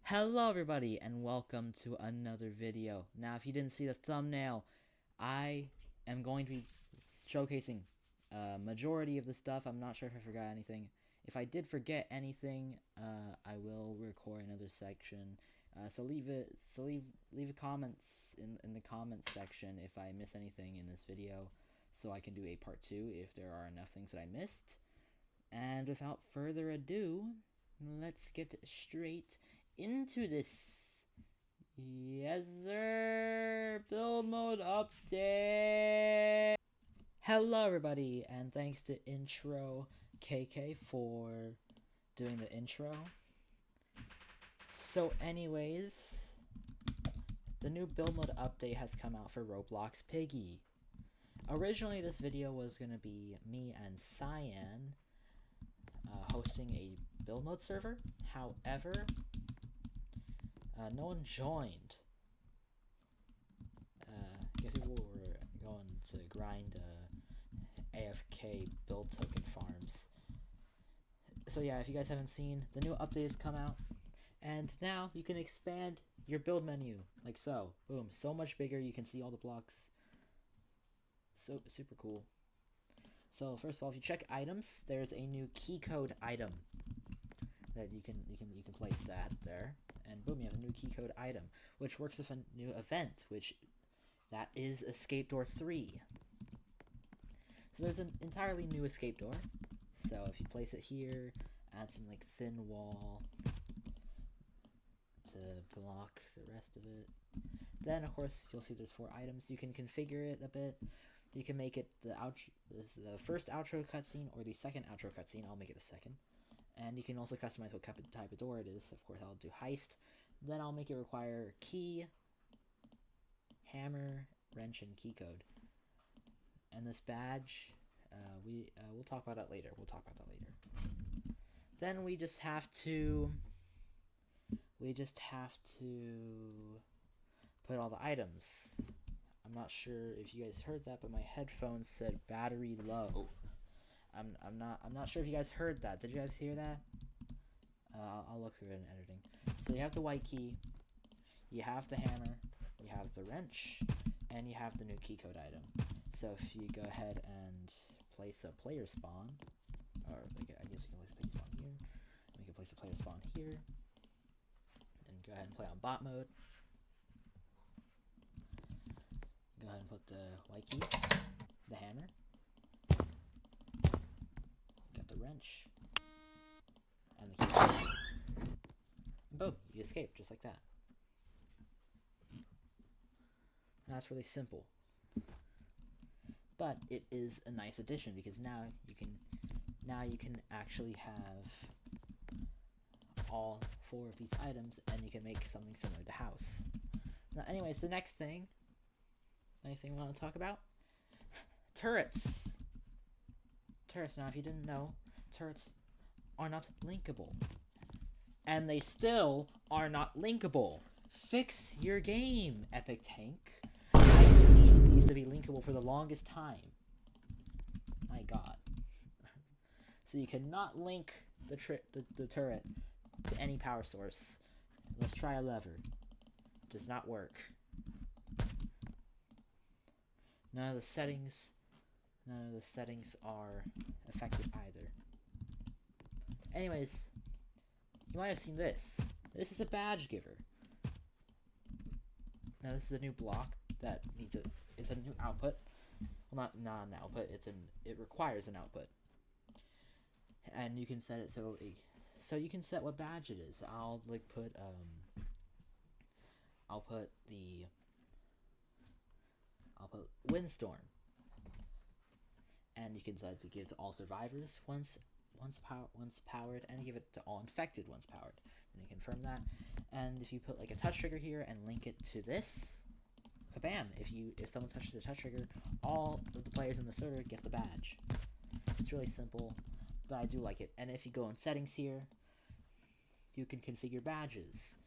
Hello everybody and welcome to another video. Now if you didn't see the thumbnail, I am going to be showcasing a majority of the stuff. I'm not sure if I forgot anything. If I did forget anything, I will record another section. So leave comments in the comments section if I miss anything in this video, so I can do a part 2 if there are enough things that I missed. And without further ado, let's get straight into this. Yes, sir. Build mode update. Hello, everybody, and thanks to Intro KK for doing the intro. So, anyways, the new build mode update has come out for Roblox Piggy. Originally, this video was gonna be me and Cyan hosting a build mode server. However, no one joined. I guess people were going to grind AFK build token farms. So yeah, if you guys haven't seen, the new update has come out, and now you can expand your build menu like so. Boom, so much bigger. You can see all the blocks. So super cool. So first of all, if you check items, there's a new key code item that you can place that there, and boom, you have a new key code item, which works with a new event, which that is Escape Door 3. So there's an entirely new escape door. So if you place it here, add some like thin wall to block the rest of it. Then of course you'll see there's 4 items. You can configure it a bit. You can make it the first outro cutscene or the second outro cutscene. I'll make it the second. And you can also customize what type of door it is. Of course, I'll do heist. Then I'll make it require key, hammer, wrench, and key code. And this badge, we'll talk about that later. Then we just have to put all the items. I'm not sure if you guys heard that, but my headphones said battery low. I'm not sure if you guys heard that. Did you guys hear that? I'll look through it in editing. So you have the white key, you have the hammer, you have the wrench, and you have the new key code item. So if you go ahead and place a player spawn, or like, I guess you can place a player spawn here, we can place a player spawn here, and go ahead and play on bot mode. Go ahead and put the white key, the hammer, got the wrench, and the key. And boom, you escape just like that. And that's really simple. But it is a nice addition because now you can actually have all 4 of these items, and you can make something similar to house. Now, anyways, the next thing we want to talk about, turrets. Now, if you didn't know, turrets are not linkable, and they still are not linkable. Fix your game, Epic Tank. I needed these to be linkable for the longest time. My god. So you cannot link the turret to any power source. Let's try a lever. Does not work. None of the settings are affected either. Anyways, you might have seen this. This is a badge giver. Now this is a new block that it's a new output. Well, not an output. It requires an output, and you can set it so you can set what badge it is. I'll put Windstorm, and you can set to give to all survivors once powered, and give it to all infected once powered. Then you confirm that, and if you put like a touch trigger here and link it to this, kabam! If someone touches the touch trigger, all of the players in the server get the badge. It's really simple, but I do like it. And if you go in settings here, you can configure badges,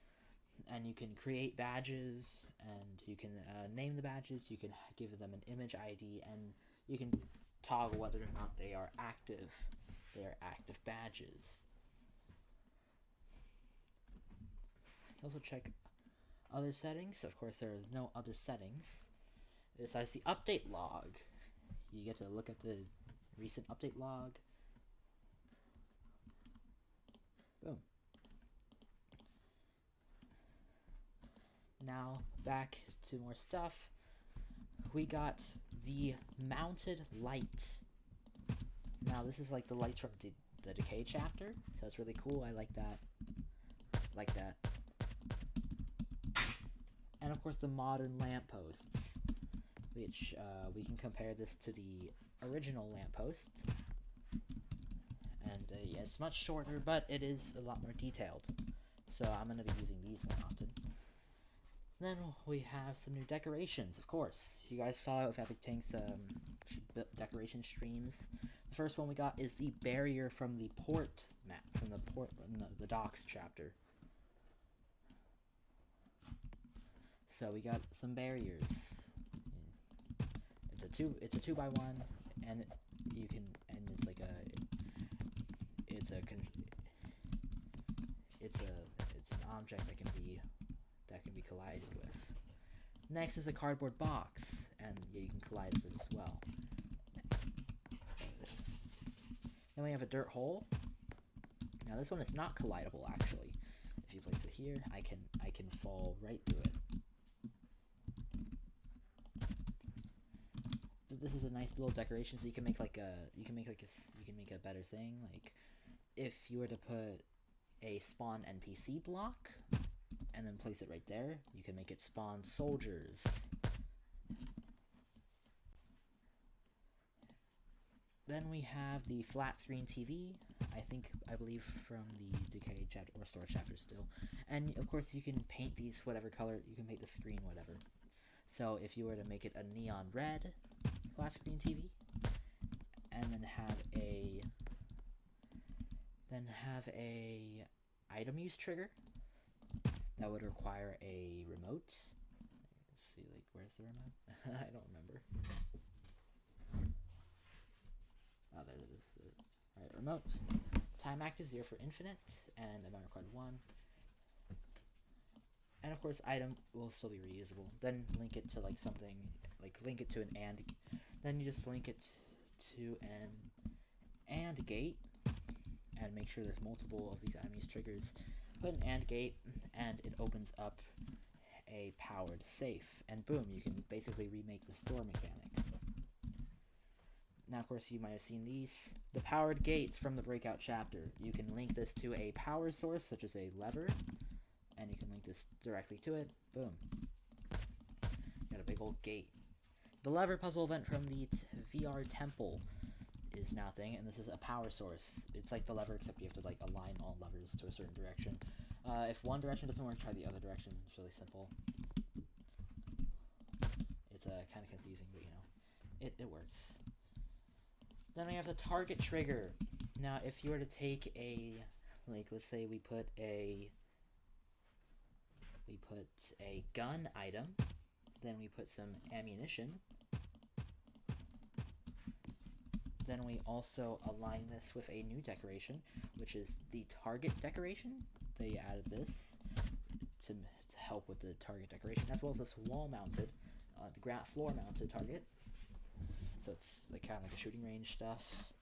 and you can create badges, and you can name the badges. You can give them an image ID, and you can toggle whether or not they are active. They are active badges. also check other settings. Of course, there is no other settings besides the update log. You get to look at the recent update log. Boom. Now back to more stuff. We got the mounted light. Now this is like the lights from the Decay chapter, so it's really cool. I like that. Like that. And of course the modern lampposts, which we can compare this to the original lamppost. And yeah, it's much shorter, but it is a lot more detailed. So I'm going to be using these more often. Then we have some new decorations, of course. You guys saw it with Epic Tank's decoration streams. The first one we got is the barrier from the port map, from the docks chapter. So we got some barriers. It's a 2x1, and you can, and it's like it's an object that can be collided with. Next is a cardboard box, and yeah, you can collide with it as well. Then we have a dirt hole. Now this one is not collidable actually. If you place it here, I can fall right through it. But this is a nice little decoration, so you can make a better thing. Like if you were to put a spawn NPC block and then place it right there, you can make it spawn soldiers. Then we have the flat screen TV, I believe from the Decay chapter or Store chapter still. And of course you can paint these whatever color, you can make the screen whatever. So if you were to make it a neon red flat screen TV, and then have a item use trigger, that would require a remote. Let's see, like, where's the remote? I don't remember. Oh, there it is. Alright, remotes. Time active 0 for infinite, and amount required 1. And of course, item will still be reusable. Then link it to like something, like link it to an AND. Then you just link it to an AND gate, and make sure there's multiple of these item use triggers. Put an AND gate, and it opens up a powered safe, and boom, you can basically remake the store mechanic. Now, of course, you might have seen these. The powered gates from the Breakout chapter. You can link this to a power source, such as a lever, and you can link this directly to it. Boom. Got a big old gate. The lever puzzle event from the VR temple is now a thing, and this is a power source. It's like the lever, except you have to like align all levers to a certain direction. If one direction doesn't work, try the other direction. It's really simple. It's kind of confusing, but you know, it works. Then we have the target trigger. Now, if you were to take a, like, let's say we put a gun item, then we put some ammunition, then we also align this with a new decoration, which is the target decoration. They added this to help with the target decoration, as well as this wall-mounted, floor-mounted target. So it's like kind of like a shooting range stuff.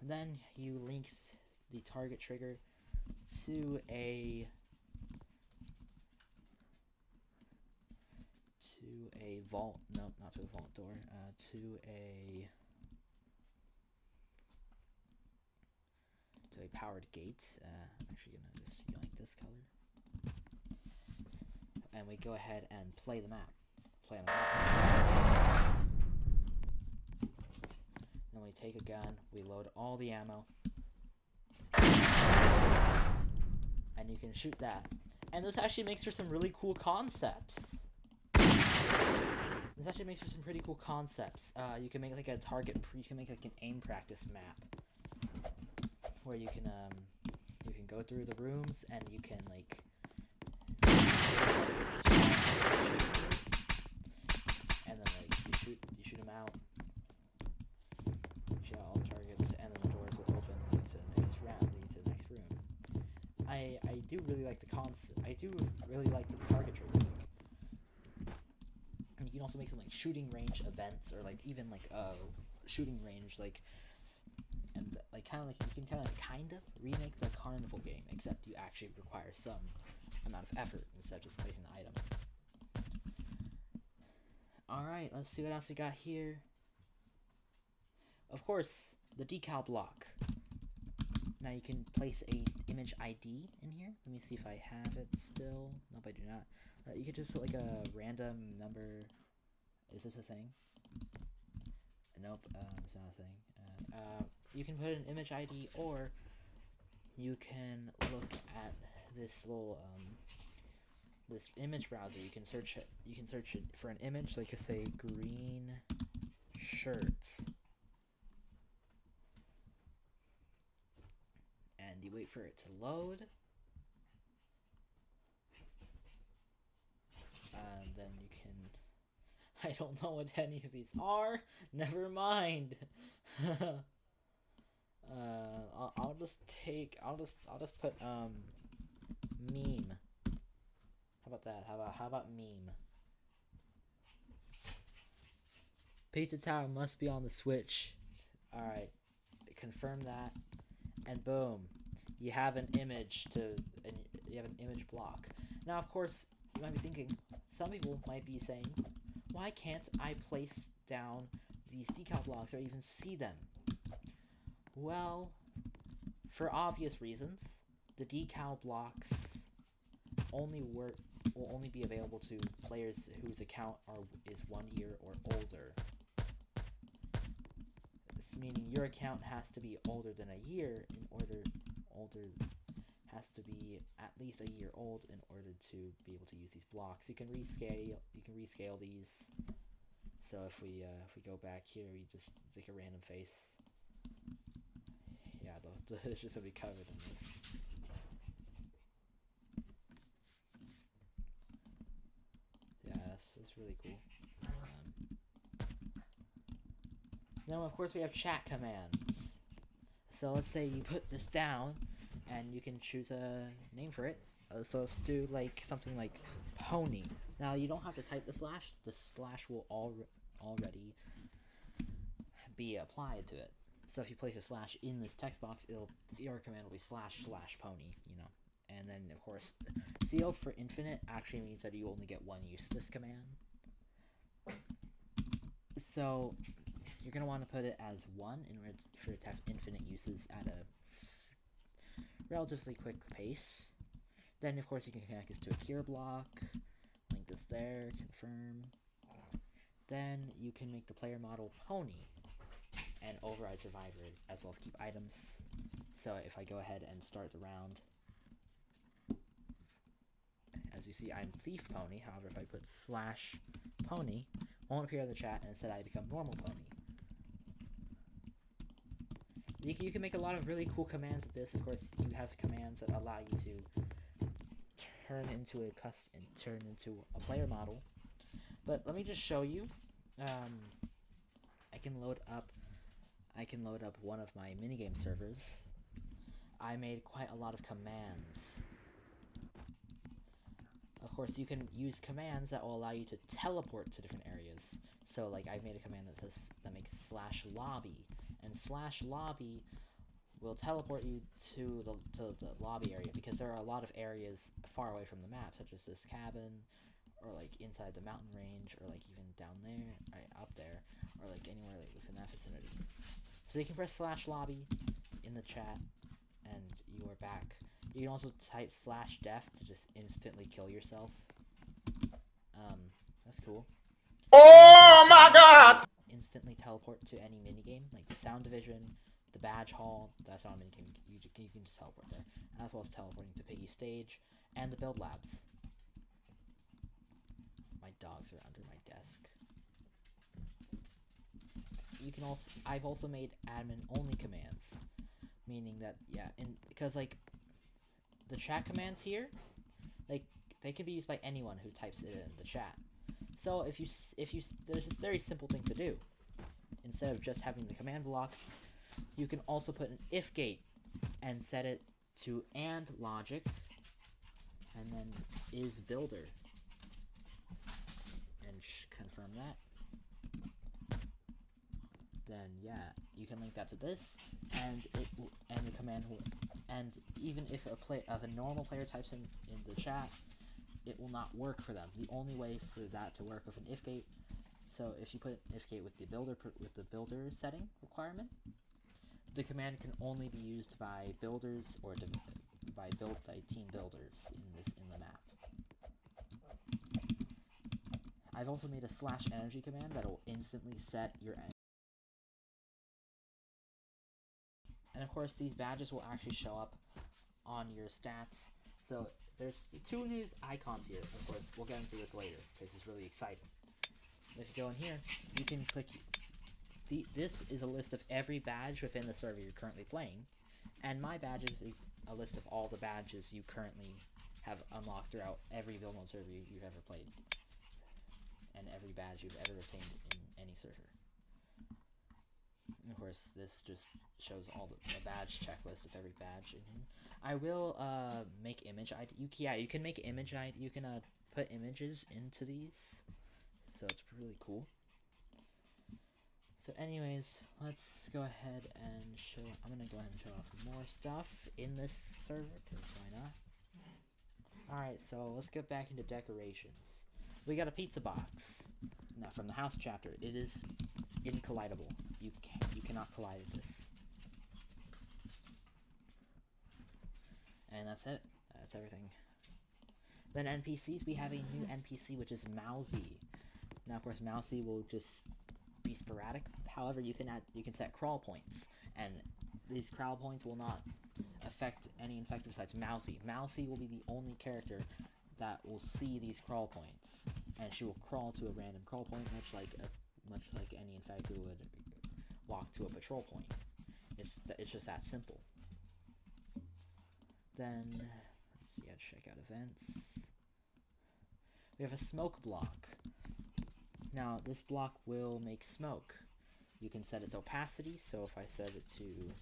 Then you link the target trigger to a vault. No, not to a vault door. To a powered gate. I'm actually gonna just yoink this color, and we go ahead and play the map. Play on the map. Then we take a gun, we load all the ammo, and you can shoot that. And this actually makes for some really cool concepts. This actually makes for some pretty cool concepts. You can make like a target, you can make like an aim practice map, where you can go through the rooms and you can like and then like you shoot them out. Shoot out all targets, and then the doors will open to the next round, leading to the next room. I do really like the concept. I do really like the target tracking. And you can also make some like shooting range events, or like even like shooting range like, and like kind of like you can kind of remake the carnival game, except you actually require some amount of effort instead of just placing the item. All right, let's see what else we got here. Of course, the decal block. Now you can place a image ID in here. Let me see if I have it still. Nope, I do not. You could just put like a random number. Is this a thing? Nope, it's not a thing. You can put an image ID, or you can look at this little this image browser. You can search it. You can search it for an image, like say green shirt. And you wait for it to load. And then you can... I don't know what any of these are. Never mind. I'll just put meme. How about that? How about meme? Pizza Tower must be on the Switch. Alright. Confirm that. And boom. You have an image you have an image block. Now, of course, you might be thinking, some people might be saying, why can't I place down these decal blocks or even see them? Well, for obvious reasons, the decal blocks will only be available to players whose account is 1 year or older. This meaning your account has to be older than a year has to be at least a year old in order to be able to use these blocks. You can rescale these. So if we go back here, we just take a random face. Yeah, it's just gonna be covered in this. Yeah, that's really cool. Now, of course, we have chat commands. So let's say you put this down, and you can choose a name for it. So let's do like something like pony. Now you don't have to type the slash. The slash will already be applied to it. So if you place a slash in this text box, your command will be / pony. You know, and then of course, CO for infinite actually means that you only get one use of this command. So you're gonna want to put it as 1 in order for it to have infinite uses at a relatively quick pace. Then of course you can connect this to a cure block, link this there, confirm. Then you can make the player model pony and override survivor, as well as keep items. So if I go ahead and start the round, as you see, I'm thief pony. However, if I put / pony, it won't appear in the chat, and instead I become normal pony. You can make a lot of really cool commands with this. Of course, you have commands that allow you to turn into a player model. But let me just show you. I can load up one of my minigame servers. I made quite a lot of commands. Of course, you can use commands that will allow you to teleport to different areas. So, like, I've made a command that makes /lobby, and /lobby will teleport you to the lobby area, because there are a lot of areas far away from the map, such as this cabin, or like inside the mountain range, or like even down there, right up there, or like anywhere like within that vicinity. So you can press /lobby in the chat, and you are back. You can also type /death to just instantly kill yourself. That's cool. Oh my god! Instantly teleport to any minigame, like the sound division, the badge hall. That's not a minigame. You can just teleport there, as well as teleporting to Piggy stage and the build labs. My dogs are under my desk. You can also, I've also made admin only commands, meaning that because like the chat commands here, like they can be used by anyone who types it in the chat. So if you there's this very simple thing to do. Instead of just having the command block, you can also put an if gate and set it to AND logic, and then is builder, and confirm that. Then yeah, you can link that to this, and the command will, and even if a normal player types in the chat, it will not work for them. The only way for that to work with an if gate, so if you put an if gate with the builder setting requirement, the command can only be used by builders or by team builders in the map. I've also made a /energy command that will instantly set your energy. And of course, these badges will actually show up on your stats. So there's 2 new icons here. Of course, we'll get into this later because it's really exciting. If you go in here, you can click. This is a list of every badge within the server you're currently playing, and my badges is a list of all the badges you currently have unlocked throughout every build mode server you've ever played, and every badge you've ever obtained in any server. And of course, this just shows all the badge checklist of every badge. I will make image ID. You can make image ID. You can put images into these, so it's really cool. So anyways, let's go ahead and show. I'm gonna go ahead and show off more stuff in this server, because why not? Alright, so let's get back into decorations. We got a pizza box. Now from the house chapter, it is incollidable. You cannot collide this. And that's it. That's everything. Then NPCs, we have a new NPC, which is Mousy. Now of course Mousy will just be sporadic. However, you can set crawl points, and these crawl points will not affect any infected besides Mousy. Mousy will be the only character that will see these crawl points, and she will crawl to a random crawl point, much like any infected would walk to a patrol point. It's just that simple. Then let's see. Let's check out events. We have a smoke block. Now this block will make smoke. You can set its opacity, so if I set it to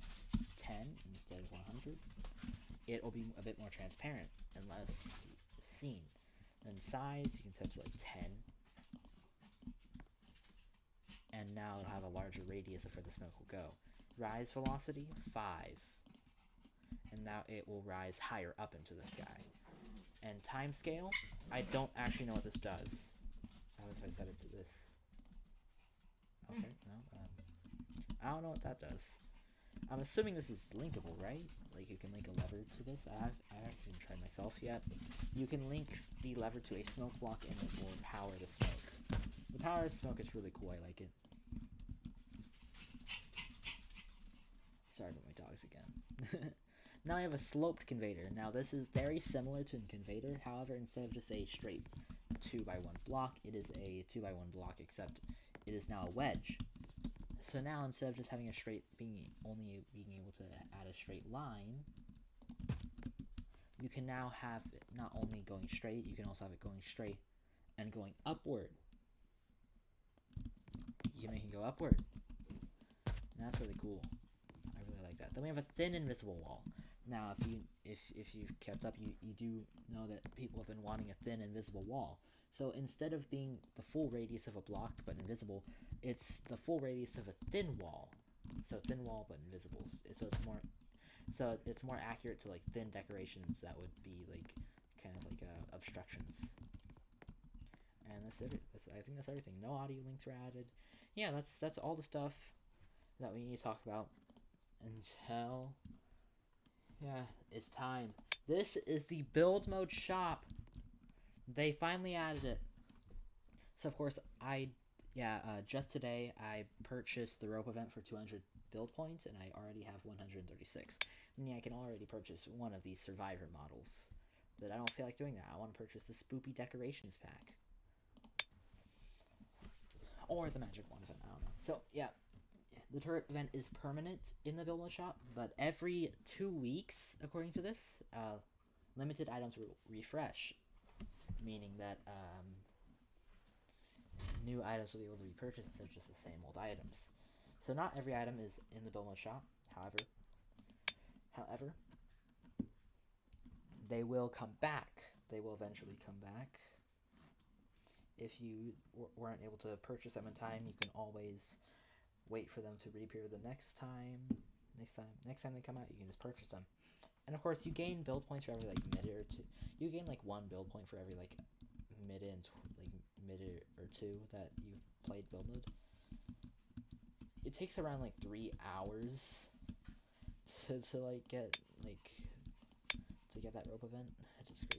10 instead of 100, it will be a bit more transparent and less seen. Then size, you can set it to like 10. And now it'll have a larger radius of where the smoke will go. Rise velocity, 5. And now it will rise higher up into the sky. And time scale, I don't actually know what this does. How if I set it to this? Okay, no, I don't know what that does. I'm assuming this is linkable, right? Like you can link a lever to this. I haven't tried myself yet. You can link the lever to a smoke block and it will power the smoke. The power of the smoke is really cool. I like it. Sorry about my dogs again. Now I have a sloped conveyor. Now this is very similar to a conveyor. However, instead of just a straight 2x1 block, it is a 2x1 block, except it is now a wedge. So now instead of just having a straight, only being able to add a straight line, you can now have it not only going straight, you can also have it going straight and going upward. You can make it go upward. And that's really cool. I really like that. Then we have a thin invisible wall. Now, if you've kept up, you do know that people have been wanting a thin invisible wall. So instead of being the full radius of a block but invisible, it's the full radius of a thin wall. So thin wall but invisible. So it's more accurate to like thin decorations that would be like kind of like obstructions. And that's it. I think that's everything. No audio links were added. Yeah, that's all the stuff that we need to talk about until. Yeah, it's time. This is the build mode shop. They finally added it. So of course, just today I purchased the rope event for 200 build points, and I already have 136. Meaning I can already purchase one of these survivor models. But I don't feel like doing that. I want to purchase the spoopy decorations pack. Or the magic wand event, I don't know. So yeah. The turret event is permanent in the build mode shop, but every 2 weeks, according to this, limited items will refresh, meaning that new items will be able to be purchased instead of just the same old items. So not every item is in the build mode shop. However, they will come back they will eventually come back. If you weren't able to purchase them in time, you can always wait for them to reappear the next time. Next time they come out, you can just purchase them. And of course, you gain build points for every like minute or two. You gain like 1 build point for every like minute or 2 that you've played build mode. It takes around like 3 hours to like get that rope event. It's just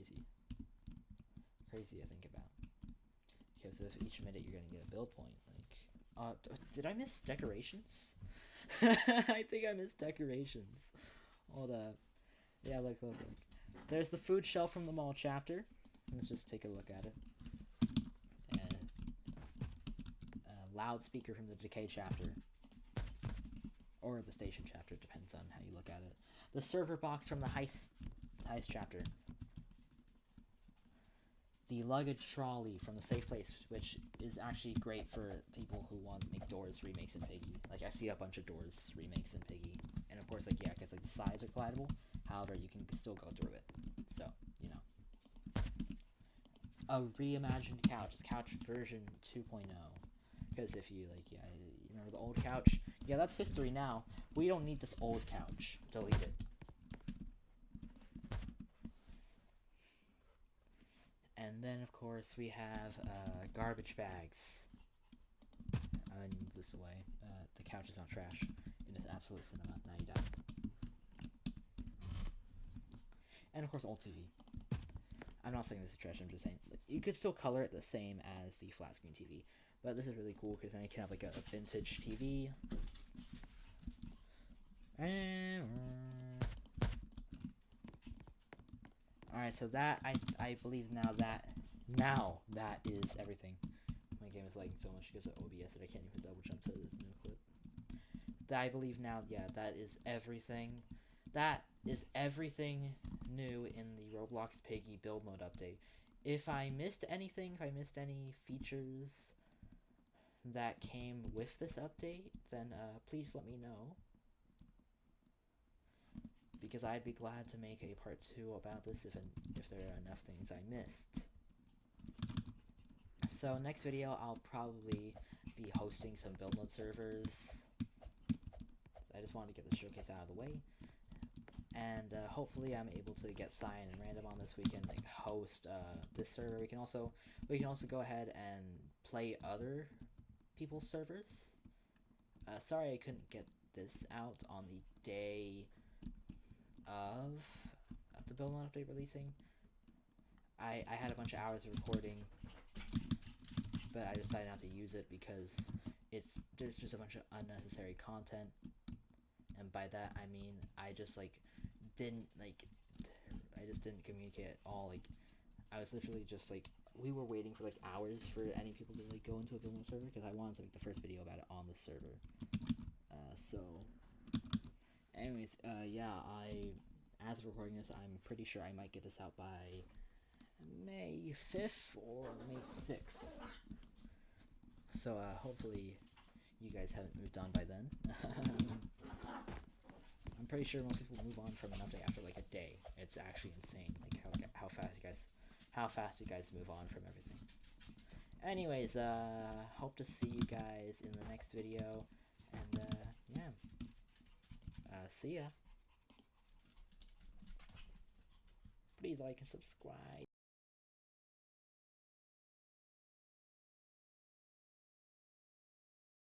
crazy to think about. Because if each minute you're gonna get a build point, like, did I miss decorations? I think I missed decorations. Hold up. Yeah, look. There's the food shelf from the mall chapter. Let's just take a look at it. And loudspeaker from the decay chapter. Or the station chapter, depends on how you look at it. The server box from the heist chapter. The luggage trolley from the safe place, which is actually great for people who want to make Doors remakes in Piggy. Like, I see a bunch of Doors remakes in Piggy. And of course, like, yeah, because like the sides are collidable. However, you can still go through it. So, you know. A reimagined couch. It's couch version 2.0. Because if you, like, yeah, you remember the old couch? Yeah, that's history now. We don't need this old couch. Delete it. And then, of course, we have garbage bags. I'm going to move this away. The couch is not trash. It is absolute cinema. Now you die. And, of course, old TV. I'm not saying this is trash. I'm just saying you could still color it the same as the flat screen TV. But this is really cool because then you can have, like, a vintage TV. Alright, so that, I believe now that is everything. My game is lagging so much because of OBS that I can't even double jump to the new clip. I believe now, yeah, that is everything. That is everything new in the Roblox Piggy build mode update. If I missed anything, if I missed any features that came with this update, then please let me know. Because I'd be glad to make a part 2 about this if there are enough things I missed. So next video, I'll probably be hosting some build mode servers. I just wanted to get the showcase out of the way. And hopefully I'm able to get Cyan and Random on this weekend, like host this server. We can also go ahead and play other people's servers. Sorry I couldn't get this out on the day of the build mode update releasing. I had a bunch of hours of recording, but I decided not to use it because there's just a bunch of unnecessary content, and by that I mean I just didn't communicate at all. Like, I was literally just like, we were waiting for like hours for any people to like go into a build mode server because I wanted to make the first video about it on the server. So anyways, yeah, as of recording this, I'm pretty sure I might get this out by May 5th or May 6th. So, hopefully you guys haven't moved on by then. I'm pretty sure most people move on from an update after like a day. It's actually insane, like how fast you guys move on from everything. Anyways, hope to see you guys in the next video, and yeah. See ya. Please like and subscribe.